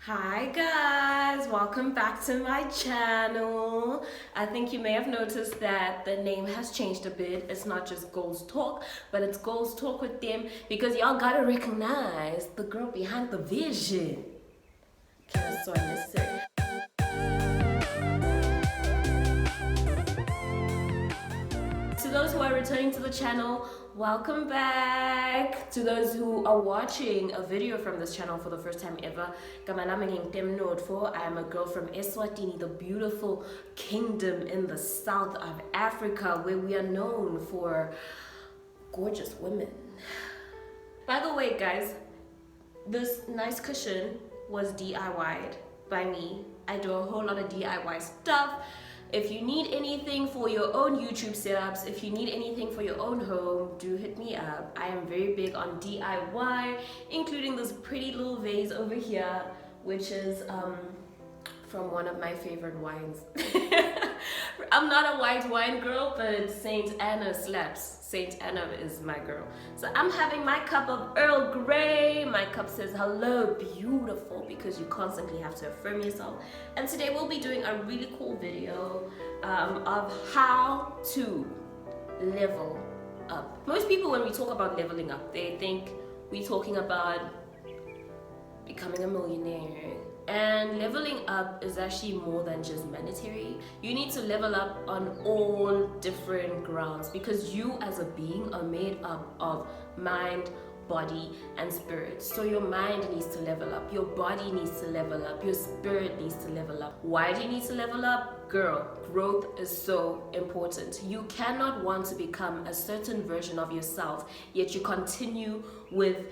Hi guys, welcome back to my channel. I think you may have noticed that the name has changed a bit. It's not just Goals Talk, but it's Goals Talk with them because y'all gotta recognize the girl behind the vision. Okay, so listen. To those who are returning to the channel, welcome back. To those who are watching a video from this channel for the first time ever, I am a girl from Eswatini, the beautiful kingdom in the south of Africa, where we are known for gorgeous women. By the way, guys, this nice cushion was DIY'd by me. I do a whole lot of DIY stuff. If you need anything for your own YouTube setups, if you need anything for your own home, do hit me up. I am very big on DIY, including this pretty little vase over here, which is from one of my favorite wines. I'm not a white wine girl, but Saint Anna slaps. Saint Anna is my girl. So I'm having my cup of Earl Grey. My cup says hello beautiful because you constantly have to affirm yourself. And today we'll be doing a really cool video of how to level up. Most people, when we talk about leveling up, they think we're talking about becoming a millionaire. And leveling up is actually more than just monetary. You need to level up on all different grounds because you as a being are made up of mind, body, and spirit. So your mind needs to level up, your body needs to level up, your spirit needs to level up. Why do you need to level up? Girl, growth is so important. You cannot want to become a certain version of yourself, yet you continue with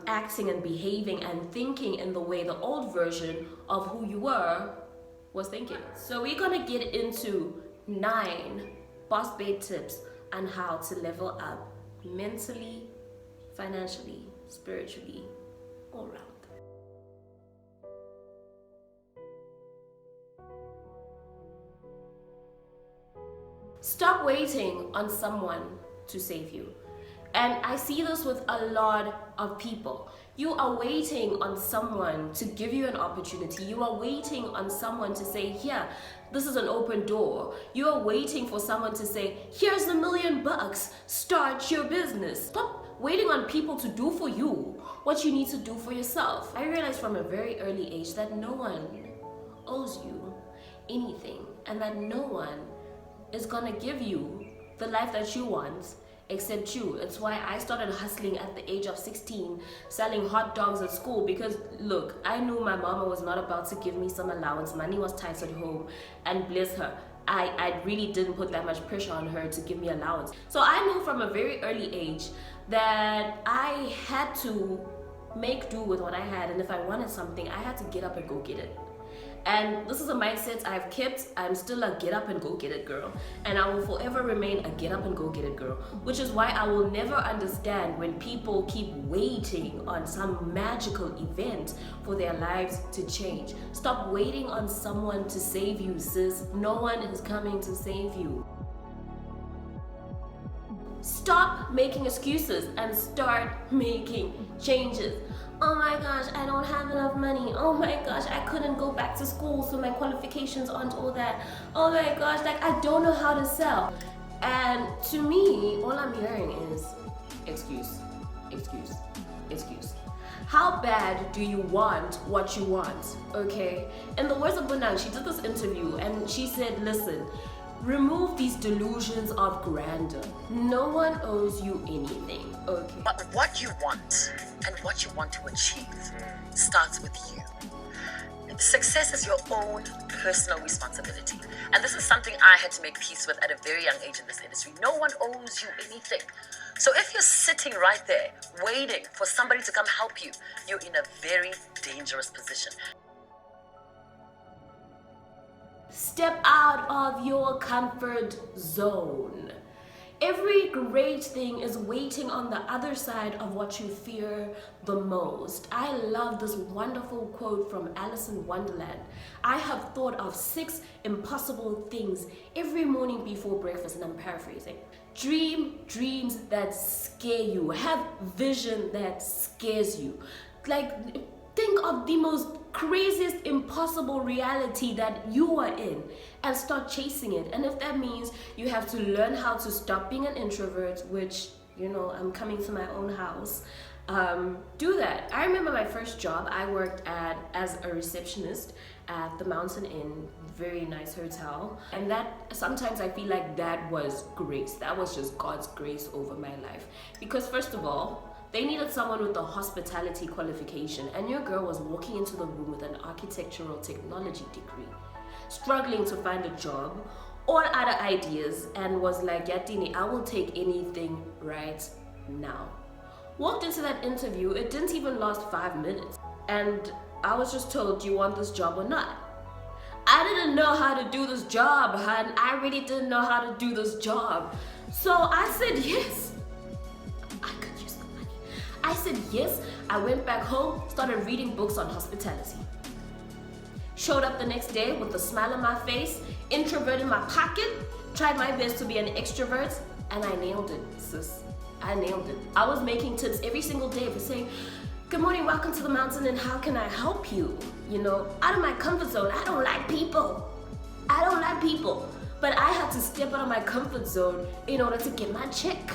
acting and behaving and thinking in the way the old version of who you were was thinking. So we're gonna get into 9 boss babe tips on how to level up mentally, financially, spiritually, all around. Stop waiting on someone to save you. And I see this with a lot of people. You are waiting on someone to give you an opportunity. You are waiting on someone to say, here, this is an open door. You are waiting for someone to say, here's $1 million, start your business. Stop waiting on people to do for you what you need to do for yourself. I realized from a very early age that no one owes you anything and that no one is gonna give you the life that you want except you. It's why I started hustling at the age of 16, selling hot dogs at school because look, I knew my mama was not about to give me some allowance. Money was tight at home, and bless her, I really didn't put that much pressure on her to give me allowance. So I knew from a very early age that I had to make do with what I had, and if I wanted something, I had to get up and go get it. And this is a mindset I've kept. I'm still a get up and go get it girl, and I will forever remain a get up and go get it girl, which is why I will never understand when people keep waiting on some magical event for their lives to change. Stop waiting on someone to save you, sis. No one is coming to save you. Stop making excuses and start making changes. Oh my gosh, I don't have enough money. Oh my gosh, I couldn't go back to school, so my qualifications aren't all that. Oh my gosh, like I don't know how to sell. And to me, all I'm hearing is excuse, excuse, excuse. How bad do you want what you want, okay? In the words of Bonang, she did this interview and she said, listen, remove these delusions of grandeur. No one owes you anything, okay? But what you want and what you want to achieve starts with you. Success is your own personal responsibility. And this is something I had to make peace with at a very young age in this industry. No one owes you anything. So if you're sitting right there waiting for somebody to come help you, you're in a very dangerous position. Step out of your comfort zone. Every great thing is waiting on the other side of what you fear the most. I love this wonderful quote from Alice in Wonderland. I have thought of 6 impossible things every morning before breakfast, and I'm paraphrasing. Dream dreams that scare you. Have vision that scares you. Like, think of the most crazy impossible reality that you are in and start chasing it. And if that means you have to learn how to stop being an introvert, which, you know, I'm coming to my own house, do that. I remember my first job, I worked as a receptionist at the Mountain Inn, very nice hotel. And that, sometimes I feel like that was grace. That was just God's grace over my life. Because first of all, they needed someone with a hospitality qualification, and your girl was walking into the room with an architectural technology degree, struggling to find a job, all other ideas, and was like, Yatini, I will take anything right now. Walked into that interview, it didn't even last 5 minutes, and I was just told, do you want this job or not? I didn't know how to do this job, hun. I really didn't know how to do this job. So I said yes. I could use the money. I said yes. I went back home, started reading books on hospitality. Showed up the next day with a smile on my face, introvert in my pocket, tried my best to be an extrovert, and I nailed it, sis. I nailed it. I was making tips every single day for saying, good morning, welcome to the Mountain, and how can I help you? You know, out of my comfort zone. I don't like people. I don't like people. But I had to step out of my comfort zone in order to get my check.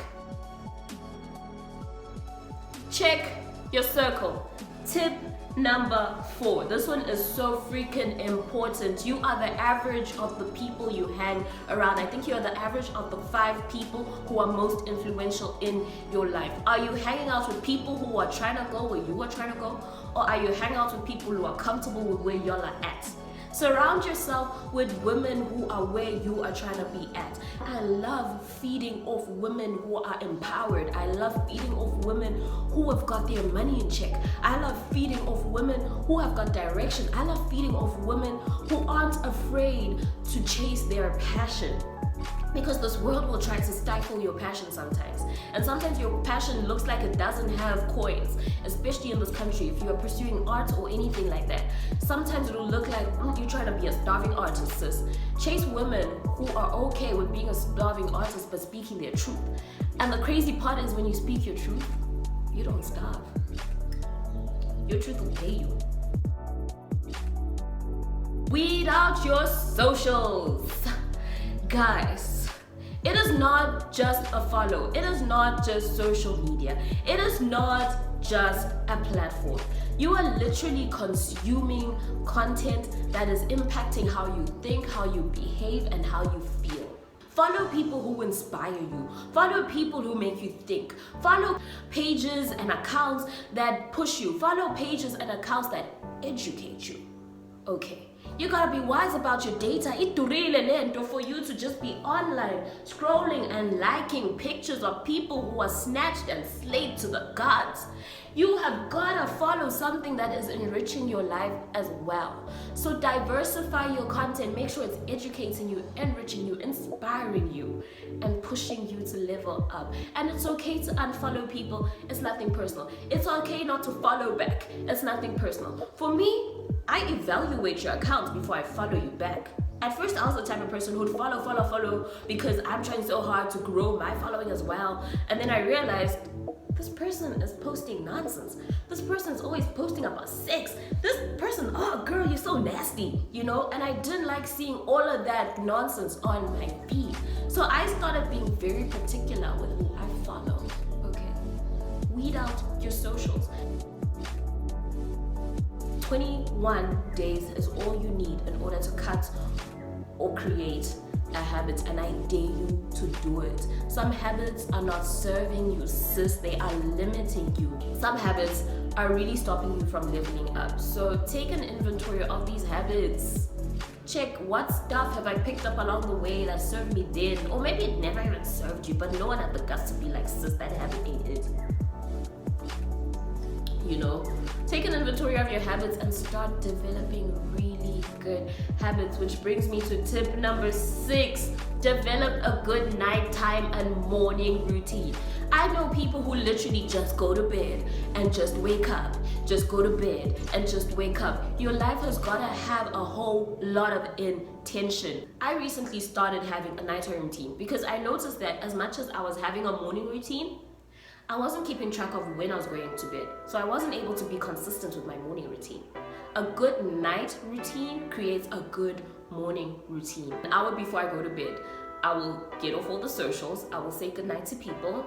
Check your circle. Tip number 4. This one is so freaking important. You are the average of the people you hang around. I think you are the average of the 5 people who are most influential in your life. Are you hanging out with people who are trying to go where you are trying to go? Or are you hanging out with people who are comfortable with where y'all are at? Surround yourself with women who are where you are trying to be at. I love feeding off women who are empowered. I love feeding off women who have got their money in check. I love feeding off women who have got direction. I love feeding off women who aren't afraid to chase their passion. Because this world will try to stifle your passion sometimes. And sometimes your passion looks like it doesn't have coins, especially in this country. If you are pursuing art or anything like that, sometimes it will look like you're trying to be a starving artist, sis. Chase women who are okay with being a starving artist but speaking their truth. And the crazy part is when you speak your truth, you don't starve. Your truth will pay you. Weed out your socials. Guys, it is not just a follow. It is not just social media. It is not just a platform. You are literally consuming content that is impacting how you think, how you behave, and how you feel. Follow people who inspire you. Follow people who make you think. Follow pages and accounts that push you. Follow pages and accounts that educate you. Okay. You gotta be wise about your data. It's really lento for you to just be online, scrolling and liking pictures of people who are snatched and slayed to the gods. You have gotta follow something that is enriching your life as well. So diversify your content. Make sure it's educating you, enriching you, inspiring you, and pushing you to level up. And it's okay to unfollow people. It's nothing personal. It's okay not to follow back. It's nothing personal. For me, I evaluate your account before I follow you back. At first, I was the type of person who'd follow because I'm trying so hard to grow my following as well. And then I realized, this person is posting nonsense. This person is always posting about sex. This person, oh girl, you're so nasty, you know? And I didn't like seeing all of that nonsense on my feed. So I started being very particular with who I follow, okay? Weed out your socials. 21 days is all you need in order to cut or create a habit, and I dare you to do it. Some habits are not serving you, sis. They are limiting you. Some habits are really stopping you from leveling up. So take an inventory of these habits. Check what stuff have I picked up along the way that served me then, or maybe it never even served you, but no one had the guts to be like, sis, that habit ain't it. You know, take an inventory of your habits and start developing really good habits, which brings me to tip number 6. Develop a good nighttime and morning routine. I know people who literally just go to bed and just wake up, just go to bed and just wake up. Your life has got to have a whole lot of intention. I recently started having a nighttime routine because I noticed that as much as I was having a morning routine, I wasn't keeping track of when I was going to bed, so I wasn't able to be consistent with my morning routine. A good night routine creates a good morning routine. An hour before I go to bed, I will get off all the socials, I will say goodnight to people,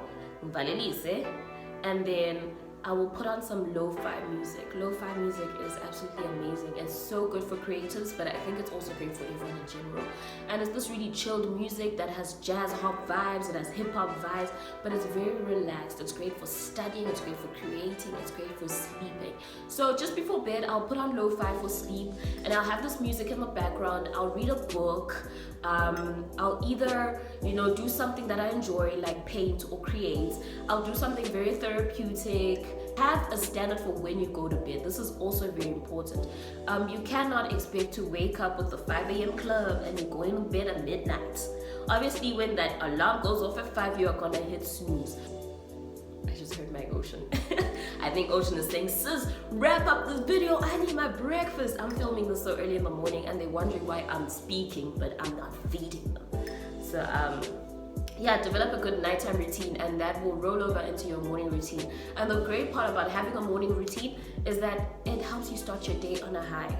and then I will put on some lo-fi music. Lo-fi music is absolutely amazing. It's so good for creatives, but I think it's also great for everyone in general. And it's this really chilled music that has jazz hop vibes, it has hip hop vibes, but it's very relaxed. It's great for studying, it's great for creating, it's great for sleeping. So just before bed, I'll put on lo-fi for sleep, and I'll have this music in the background. I'll read a book. I'll either, do something that I enjoy, like paint or create. I'll do something very therapeutic. Have a standard for when you go to bed. This is also very important. You cannot expect to wake up with the 5 a.m. club and you're going to bed at midnight. Obviously, when that alarm goes off at 5, you are gonna hit snooze. I just heard my Ocean. I think Ocean is saying, sis, wrap up this video, I need my breakfast. I'm filming this so early in the morning and they're wondering why I'm speaking, but I'm not feeding them. So, develop a good nighttime routine, and that will roll over into your morning routine. And the great part about having a morning routine is that it helps you start your day on a high.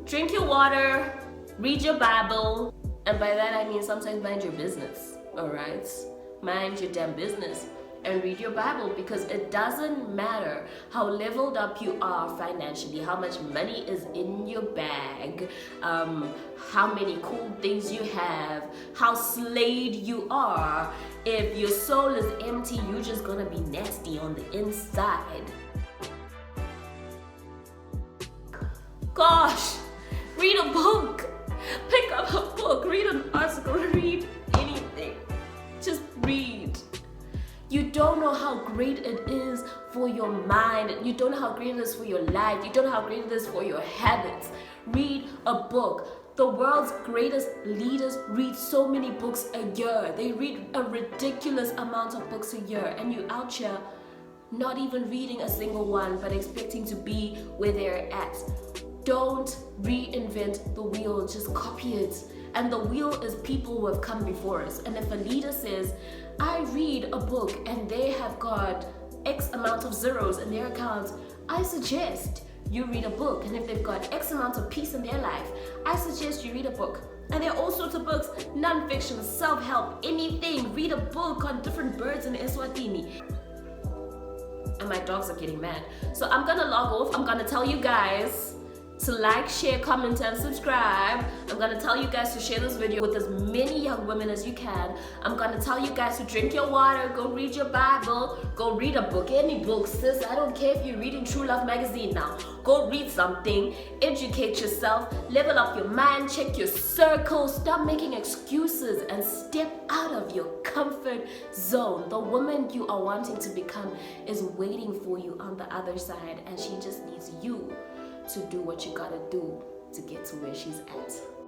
Drink your water, read your Bible, and by that I mean sometimes mind your business, alright? Mind your damn business and read your Bible, because it doesn't matter how leveled up you are financially, how much money is in your bag, how many cool things you have, how slayed you are. If your soul is empty, you're just gonna be nasty on the inside. Gosh, read a book, pick up a book, read an article, read anything, just read. You don't know how great it is for your mind. You don't know how great it is for your life. You don't know how great it is for your habits. Read a book. The world's greatest leaders read so many books a year. They read a ridiculous amount of books a year. And you out here not even reading a single one, but expecting to be where they're at. Don't reinvent the wheel, just copy it. And the wheel is people who have come before us. And if a leader says, I read a book and they have got X amount of zeros in their accounts, I suggest you read a book. And if they've got X amount of peace in their life, I suggest you read a book. And there are all sorts of books, non-fiction, self-help, anything. Read a book on different birds in Eswatini. And my dogs are getting mad. So I'm gonna log off. I'm gonna tell you guys to like, share, comment, and subscribe. I'm gonna tell you guys to share this video with as many young women as you can. I'm gonna tell you guys to drink your water, go read your Bible, go read a book, any book, sis. I don't care if you're reading True Love magazine now. Go read something, educate yourself, level up your mind, check your circle, stop making excuses, and step out of your comfort zone. The woman you are wanting to become is waiting for you on the other side, and she just needs you to do what you gotta do to get to where she's at.